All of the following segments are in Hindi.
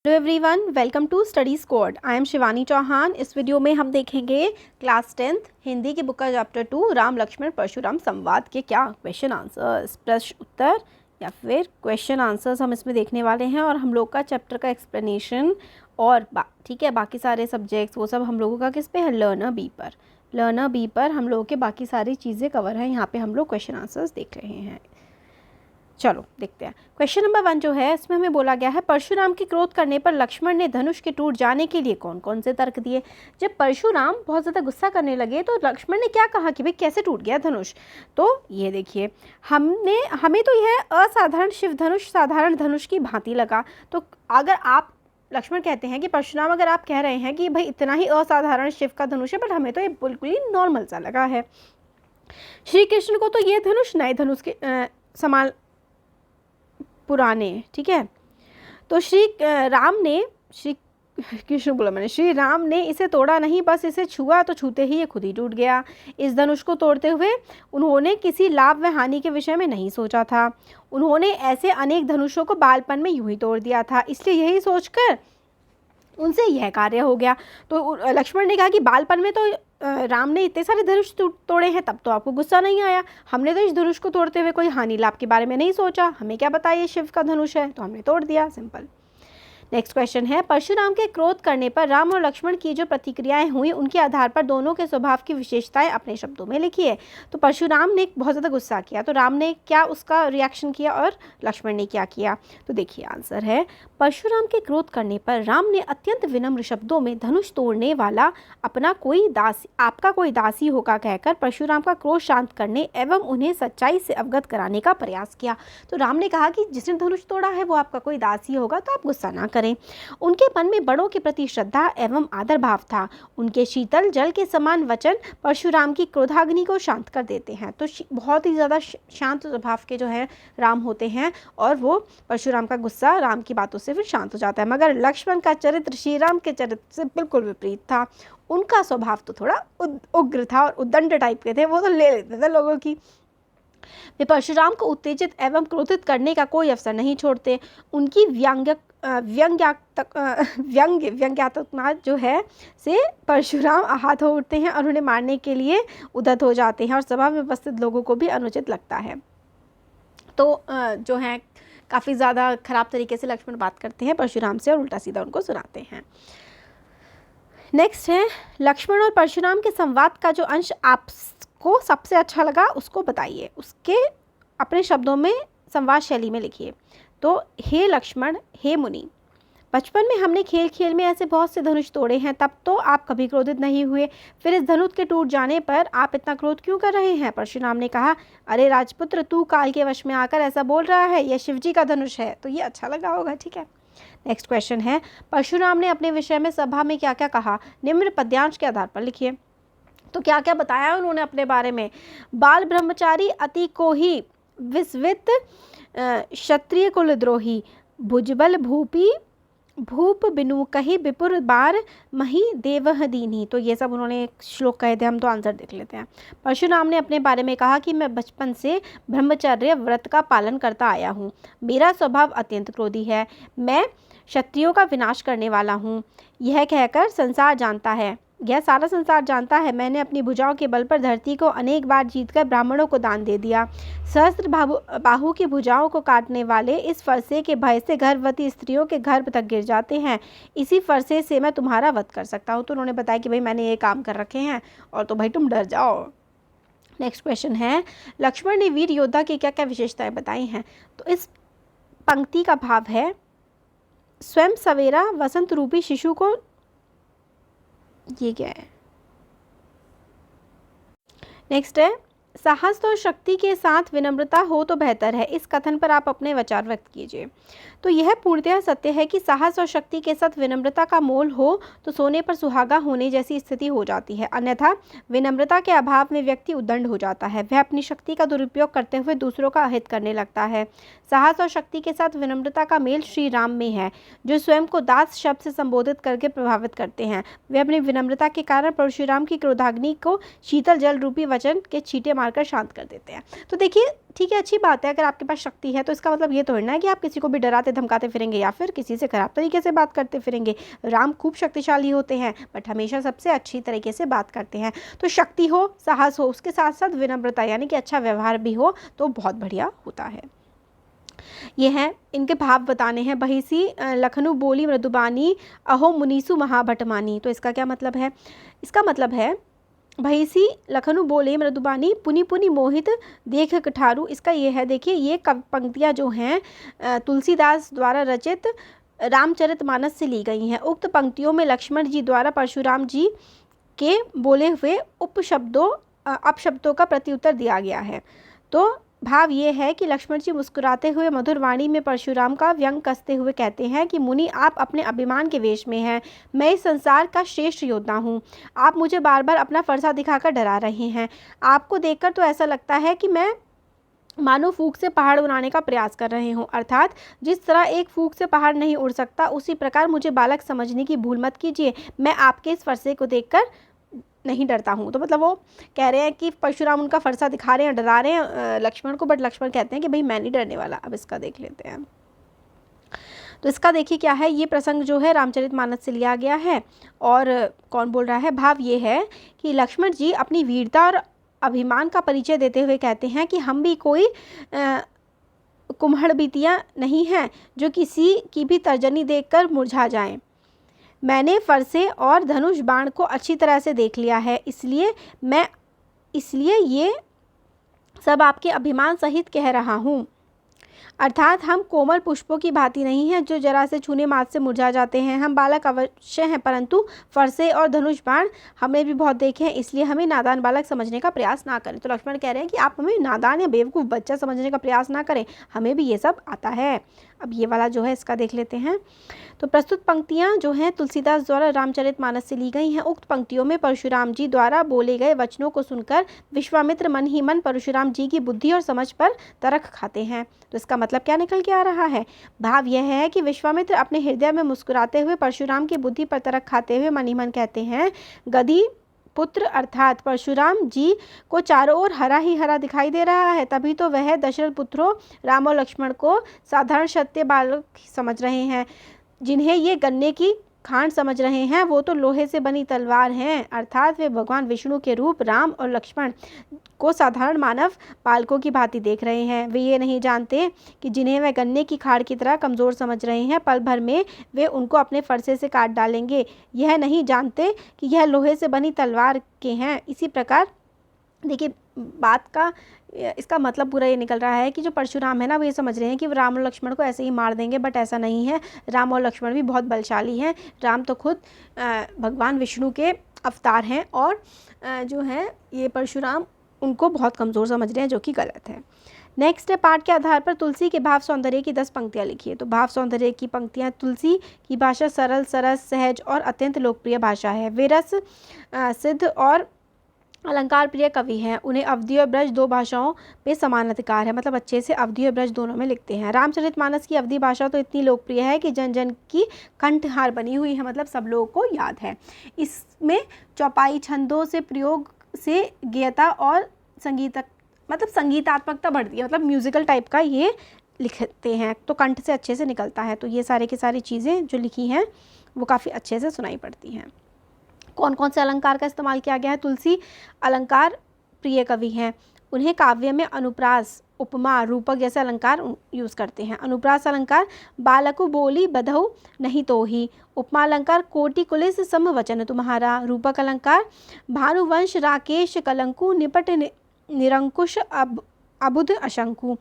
Hello everyone, welcome to study squad. I am Shivani Chauhan. इस वीडियो में हम देखेंगे क्लास 10th हिंदी की बुक का चैप्टर 2 राम लक्ष्मण परशुराम संवाद के क्या क्वेश्चन आंसर्स, प्रश्न उत्तर या फिर क्वेश्चन आंसर्स हम इसमें देखने वाले हैं। और हम लोग का चैप्टर का एक्सप्लेनेशन और ठीक है, बाकी सारे सब्जेक्ट्स वो सब हम लोगों का किस पे है, लर्नर बी पर हम लोगों के बाकी सारी चीज़ें कवर हैं। यहाँ पे हम लोग क्वेश्चन आंसर्स देख रहे हैं। चलो देखते हैं। क्वेश्चन नंबर 1 जो है इसमें हमें बोला गया है, परशुराम के क्रोध करने पर लक्ष्मण ने धनुष के टूट जाने के लिए कौन कौन से तर्क दिए। जब परशुराम बहुत ज़्यादा गुस्सा करने लगे तो लक्ष्मण ने क्या कहा कि भाई कैसे टूट गया धनुष। तो ये देखिए, हमें तो यह असाधारण शिव धनुष साधारण धनुष की भांति लगा। तो अगर आप लक्ष्मण कहते हैं कि परशुराम, अगर आप कह रहे हैं कि भाई इतना ही असाधारण शिव का धनुष है, बट हमें तो ये बिल्कुल ही नॉर्मल सा लगा है। श्री कृष्ण को तो ये धनुष नए धनुष के समान पुराने, ठीक है। तो श्री राम ने इसे तोड़ा नहीं, बस इसे छुआ तो छूते ही ये खुद ही टूट गया। इस धनुष को तोड़ते हुए उन्होंने किसी लाभ व हानि के विषय में नहीं सोचा था। उन्होंने ऐसे अनेक धनुषों को बालपन में यूं ही तोड़ दिया था, इसलिए यही सोचकर उनसे यह कार्य हो गया। तो लक्ष्मण ने कहा कि बालपन में तो राम ने इतने सारे धनुष तोड़े हैं, तब तो आपको गुस्सा नहीं आया। हमने तो इस धनुष को तोड़ते हुए कोई हानि लाभ के बारे में नहीं सोचा, हमें क्या पता ये शिव का धनुष है, तो हमने तोड़ दिया, सिंपल। नेक्स्ट क्वेश्चन है, परशुराम के क्रोध करने पर राम और लक्ष्मण की जो प्रतिक्रियाएं हुई उनके आधार पर दोनों के स्वभाव की विशेषताएं अपने शब्दों में लिखिए। तो परशुराम ने बहुत ज़्यादा गुस्सा किया, तो राम ने क्या उसका रिएक्शन किया और लक्ष्मण ने क्या किया। तो देखिए आंसर है, परशुराम के क्रोध करने पर राम ने अत्यंत विनम्र शब्दों में धनुष तोड़ने वाला आपका कोई दासी होगा कहकर परशुराम का क्रोध शांत करने एवं उन्हें सच्चाई से अवगत कराने का प्रयास किया। तो राम ने कहा कि जिसने धनुष तोड़ा है वो आपका कोई दासी होगा, तो आप गुस्सा ना करें। उनके मन में बड़ों के प्रति श्रद्धा एवं आदर भाव था। उनके शीतल जल के समान वचन परशुराम की क्रोधाग्नि को शांत कर देते हैं। तो बहुत ही ज़्यादा शांत स्वभाव के जो है राम होते हैं, और वो परशुराम का गुस्सा राम की बातों से फिर शांत हो जाता है। मगर लक्ष्मण का चरित्र श्री राम के चरित्र से बिल्कुल विपरीत था। उनका स्वभाव तो थोड़ा उग्र था और उद्दंड टाइप के थे, वो तो ले लेते थे लोगों की। वे परशुराम को उत्तेजित एवं क्रोधित करने का कोई अवसर नहीं छोड़ते। उनकी व्यंग्यात्मक जो है से परशुराम आहत हो उठते हैं और उन्हें मारने के लिए उद्यत हो जाते हैं, और सभा में उपस्थित लोगों को भी अनुचित लगता है। तो जो है काफ़ी ज़्यादा खराब तरीके से लक्ष्मण बात करते हैं परशुराम से और उल्टा सीधा उनको सुनाते हैं। नेक्स्ट है, लक्ष्मण और परशुराम के संवाद का जो अंश आपको सबसे अच्छा लगा उसको बताइए, उसके अपने शब्दों में संवाद शैली में लिखिए। तो हे लक्ष्मण, हे मुनि, बचपन में हमने खेल खेल में ऐसे बहुत से धनुष तोड़े हैं, तब तो आप कभी क्रोधित नहीं हुए, फिर इस धनुष के टूट जाने पर आप इतना क्रोध क्यों कर रहे हैं। परशुराम ने कहा, अरे राजपुत्र, तू काल के वश में आकर ऐसा बोल रहा है, यह शिवजी का धनुष है। तो ये अच्छा लगा होगा, ठीक है। नेक्स्ट क्वेश्चन है, परशुराम ने अपने विषय में सभा में क्या क्या कहा, निम्न पद्यांश के आधार पर लिखिए। तो क्या क्या बताया उन्होंने अपने बारे में। बाल ब्रह्मचारी अति को ही विस्वित क्षत्रिय कुलद्रोही, भुजबल भूप बिनु कही विपुर बार मही देवह दीनी। तो ये सब उन्होंने एक श्लोक कहे थे, हम तो आंसर देख लेते हैं। परशुराम ने अपने बारे में कहा कि मैं बचपन से ब्रह्मचर्य व्रत का पालन करता आया हूँ, मेरा स्वभाव अत्यंत क्रोधी है, मैं क्षत्रियों का विनाश करने वाला हूँ, यह कहकर यह सारा संसार जानता है। मैंने अपनी भुजाओं के बल पर धरती को अनेक बार जीतकर ब्राह्मणों को दान दे दिया। सहस्त्र बाहु की भुजाओं को काटने वाले इस फरसे के भय से गर्भवती स्त्रियों के गर्भ तक गिर जाते हैं। इसी फरसे से मैं तुम्हारा वध कर सकता हूँ। तो उन्होंने बताया कि भाई मैंने ये काम कर रखे हैं और तो भाई तुम डर जाओ। नेक्स्ट क्वेश्चन है, लक्ष्मण ने वीर योद्धा की क्या क्या विशेषताएं बताई हैं। तो इस पंक्ति का भाव है, स्वयं सवेरा वसंत रूपी शिशु को, ये क्या है। नेक्स्ट है, साहस और शक्ति के साथ विनम्रता हो तो बेहतर है। इस कथन पर आप अपने विचार व्यक्त कीजिए। तो यह पूर्णतः सत्य है कि साहस और शक्ति के साथ विनम्रता का मोल हो तो सोने पर सुहागा होने जैसी स्थिति हो जाती है, अन्यथा विनम्रता के अभाव में व्यक्ति उद्दंड हो जाता है, वह अपनी शक्ति का दुरुपयोग करते हुए दूसरों का अहित करने लगता है। साहस और शक्ति के साथ विनम्रता का मेल श्री राम में है, जो स्वयं को दास शब्द से संबोधित करके प्रभावित करते हैं। वे अपनी विनम्रता के कारण परशुराम की क्रोधाग्नि को शीतल जल रूपी वचन के छींटे मारकर शांत कर देते हैं। तो देखिए ठीक है, अच्छी बात है, अगर आपके पास शक्ति है तो इसका मतलब ये थोड़ी ना है कि आप किसी को भी डराते धमकाते फिरेंगे या फिर किसी से खराब तरीके से बात करते फिरेंगे। राम खूब शक्तिशाली होते हैं बट हमेशा सबसे अच्छी तरीके से बात करते हैं। तो शक्ति हो, साहस हो, उसके साथ साथ विनम्रता यानी कि अच्छा व्यवहार भी हो तो बहुत बढ़िया होता है। ये हैं इनके भाव बताने हैं। बहिसी लखनऊ बोली मृदुबानी अहो मुनीसु महाभटमानी। तो इसका क्या मतलब है? इसका मतलब है भैसी लखनऊ बोले मृदुबानी पुनि पुनि मोहित देख कठारू। इसका ये है, देखिए ये पंक्तियाँ जो हैं तुलसीदास द्वारा रचित रामचरितमानस से ली गई हैं। उक्त पंक्तियों में लक्ष्मण जी द्वारा परशुराम जी के बोले हुए अपशब्दों का प्रत्युत्तर दिया गया है। तो भाव ये है कि लक्ष्मण जी मुस्कुराते हुए मधुर वाणी में परशुराम का व्यंग कसते हुए कहते हैं कि मुनि आप अपने अभिमान के वेश में हैं, मैं इस संसार का श्रेष्ठ योद्धा हूँ, आप मुझे बार बार अपना फरसा दिखाकर डरा रहे हैं। आपको देखकर तो ऐसा लगता है कि मैं मानो फूंक से पहाड़ उड़ाने का प्रयास कर रहे हूँ, अर्थात जिस तरह एक फूंक से पहाड़ नहीं उड़ सकता उसी प्रकार मुझे बालक समझने की भूल मत कीजिए, मैं आपके इस फरसे को देखकर नहीं डरता हूँ। तो मतलब वो कह रहे हैं कि परशुराम उनका फरसा दिखा रहे हैं, डरा रहे हैं लक्ष्मण को, बट लक्ष्मण कहते हैं कि भाई मैं नहीं डरने वाला। अब इसका देख लेते हैं। तो इसका देखिए क्या है, ये प्रसंग जो है रामचरितमानस से लिया गया है और कौन बोल रहा है? भाव ये है कि लक्ष्मण जी अपनी वीरता और अभिमान का परिचय देते हुए कहते हैं कि हम भी कोई कुम्हड़ बीतियाँ नहीं हैं जो किसी की भी तर्जनी देखकर मुरझा जाएं। मैंने फरसे और धनुष बाण को अच्छी तरह से देख लिया है, इसलिए ये सब आपके अभिमान सहित कह रहा हूँ। अर्थात हम कोमल पुष्पों की भांति नहीं हैं जो जरा से छूने मात्र से मुरझा जाते हैं। हम बालक अवश्य हैं परंतु फरसे और धनुष बाण हमने भी बहुत देखे हैं, इसलिए हमें नादान बालक समझने का प्रयास ना करें। तो लक्ष्मण कह रहे हैं कि आप हमें नादान या बेवकूफ़ बच्चा समझने का प्रयास ना करें, हमें भी ये सब आता है। अब ये वाला जो है इसका देख लेते हैं। तो प्रस्तुत पंक्तियाँ जो हैं तुलसीदास द्वारा रामचरितमानस से ली गई हैं। उक्त पंक्तियों में परशुराम जी द्वारा बोले गए वचनों को सुनकर विश्वामित्र मन ही मन परशुराम जी की बुद्धि और समझ पर तरख खाते हैं। तो इसका मतलब क्या निकल के आ रहा है? भाव यह है कि विश्वामित्र अपने हृदय में मुस्कुराते हुए परशुराम की बुद्धि पर तरख खाते हुए मन ही मन कहते हैं, गदी पुत्र अर्थात परशुराम जी को चारों ओर हरा ही हरा दिखाई दे रहा है, तभी तो वह दशरथ पुत्रों राम और लक्ष्मण को साधारण क्षत्रिय बालक समझ रहे हैं। जिन्हें ये गन्ने की खांड समझ रहे हैं वो तो लोहे से बनी तलवार हैं, अर्थात वे भगवान विष्णु के रूप राम और लक्ष्मण को साधारण मानव बालकों की भांति देख रहे हैं। वे ये नहीं जानते कि जिन्हें वे गन्ने की खाड़ की तरह कमज़ोर समझ रहे हैं पल भर में वे उनको अपने फरसे से काट डालेंगे। यह नहीं जानते कि यह लोहे से बनी तलवार के हैं। इसी प्रकार देखिए बात का इसका मतलब पूरा ये निकल रहा है कि जो परशुराम है ना वो ये समझ रहे हैं कि वो राम और लक्ष्मण को ऐसे ही मार देंगे, बट ऐसा नहीं है। राम और लक्ष्मण भी बहुत बलशाली हैं। राम तो खुद भगवान विष्णु के अवतार हैं और जो है ये परशुराम उनको बहुत कमज़ोर समझ रहे हैं, जो कि गलत है। नेक्स्ट है पाठ के आधार पर तुलसी के भाव सौंदर्य की 10 पंक्तियाँ लिखिए। तो भाव सौंदर्य की पंक्तियाँ, तुलसी की भाषा सरल, सरस, सहज और अत्यंत लोकप्रिय भाषा है। वे रस सिद्ध और अलंकार प्रिय कवि हैं। उन्हें अवधी और ब्रज दो भाषाओं पे समान अधिकार है, मतलब अच्छे से अवधी और ब्रज दोनों में लिखते हैं। रामचरितमानस की अवधी भाषा तो इतनी लोकप्रिय है कि जन जन की कंठहार बनी हुई है, मतलब सब लोगों को याद है। इसमें चौपाई छंदों से प्रयोग से गेयता और संगीतात्मकता बढ़ती है, मतलब म्यूजिकल टाइप का ये लिखते हैं तो कंठ से अच्छे से निकलता है। तो ये सारे की सारी चीज़ें जो लिखी हैं वो काफ़ी अच्छे से सुनाई पड़ती हैं। कौन कौन से अलंकार का इस्तेमाल किया गया है? तुलसी अलंकार प्रिय कवि हैं। उन्हें काव्य में अनुप्रास, उपमा, रूपक जैसे अलंकार यूज़ करते हैं। अनुप्रास अलंकार बालकु बोली बधऊ नहीं तो ही। उपमा अलंकार कोटि कुलिस सम वचन तुम्हारा। रूपक अलंकार भानुवंश राकेश कलंकु निपट निरंकुश अबुध अशंकु।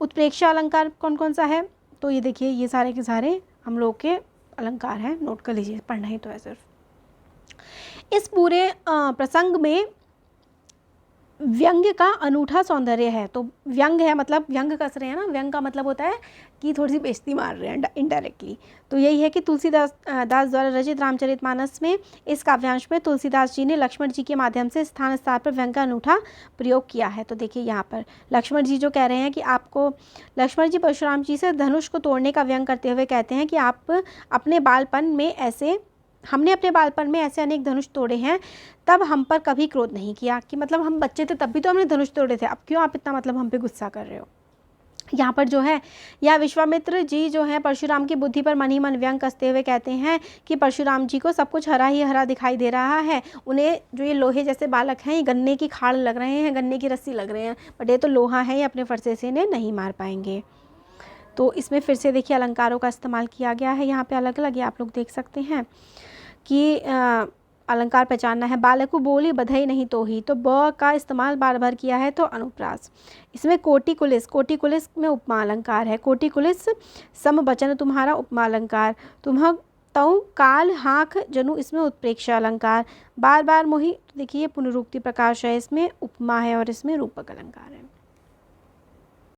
उत्प्रेक्षा अलंकार कौन कौन सा है? तो ये देखिए ये सारे के सारे हम लोग के अलंकार हैं, नोट कर लीजिए, पढ़ना ही तो है सिर्फ। इस पूरे प्रसंग में व्यंग्य का अनूठा सौंदर्य है। तो व्यंग है मतलब व्यंग कस रहे हैं ना, व्यंग का मतलब होता है कि थोड़ी सी बेइज्जती मार रहे हैं इनडायरेक्टली। तो यही है कि तुलसीदास द्वारा रचित रामचरितमानस में इस काव्यांश में तुलसीदास जी ने लक्ष्मण जी के माध्यम से स्थान स्थान पर व्यंग का अनूठा प्रयोग किया है। तो देखिए यहाँ पर लक्ष्मण जी जो कह रहे हैं कि आपको, लक्ष्मण जी परशुराम जी से धनुष को तोड़ने का व्यंग करते हुए कहते हैं कि आप अपने बालपन में ऐसे हमने अपने बालपन में ऐसे अनेक धनुष तोड़े हैं, तब हम पर कभी क्रोध नहीं किया। कि मतलब हम बच्चे थे तब भी तो हमने धनुष तोड़े थे, अब क्यों आप इतना मतलब हम पे गुस्सा कर रहे हो। यहाँ पर जो है या विश्वामित्र जी जो है परशुराम की बुद्धि पर मन ही मन व्यंग कसते हुए कहते हैं कि परशुराम जी को सब कुछ हरा ही हरा दिखाई दे रहा है। उन्हें जो ये लोहे जैसे बालक हैं, ये गन्ने की खाड़ लग रहे हैं, गन्ने की रस्सी लग रहे हैं, बट ये तो लोहा है, ये अपने फरसे से इन्हें नहीं मार पाएंगे। तो इसमें फिर से देखिए अलंकारों का इस्तेमाल किया गया है यहाँ पे अलग अलग, ये आप लोग देख सकते हैं कि अलंकार पहचानना है। बालकु बोली बधई नहीं तो ही, तो ब का इस्तेमाल बार बार किया है तो अनुप्रास। इसमें कोटिकुलिस, कोटिकुलिस में उपमा अलंकार है। कोटिकुलिस समवचन तुम्हारा उपमा अलंकार। तुम्ह तऊ काल हाख जनु, इसमें उत्प्रेक्षा अलंकार। बार बार मोही, तो देखिए पुनरुक्ति प्रकाश है, इसमें उपमा है और इसमें रूपक अलंकार है।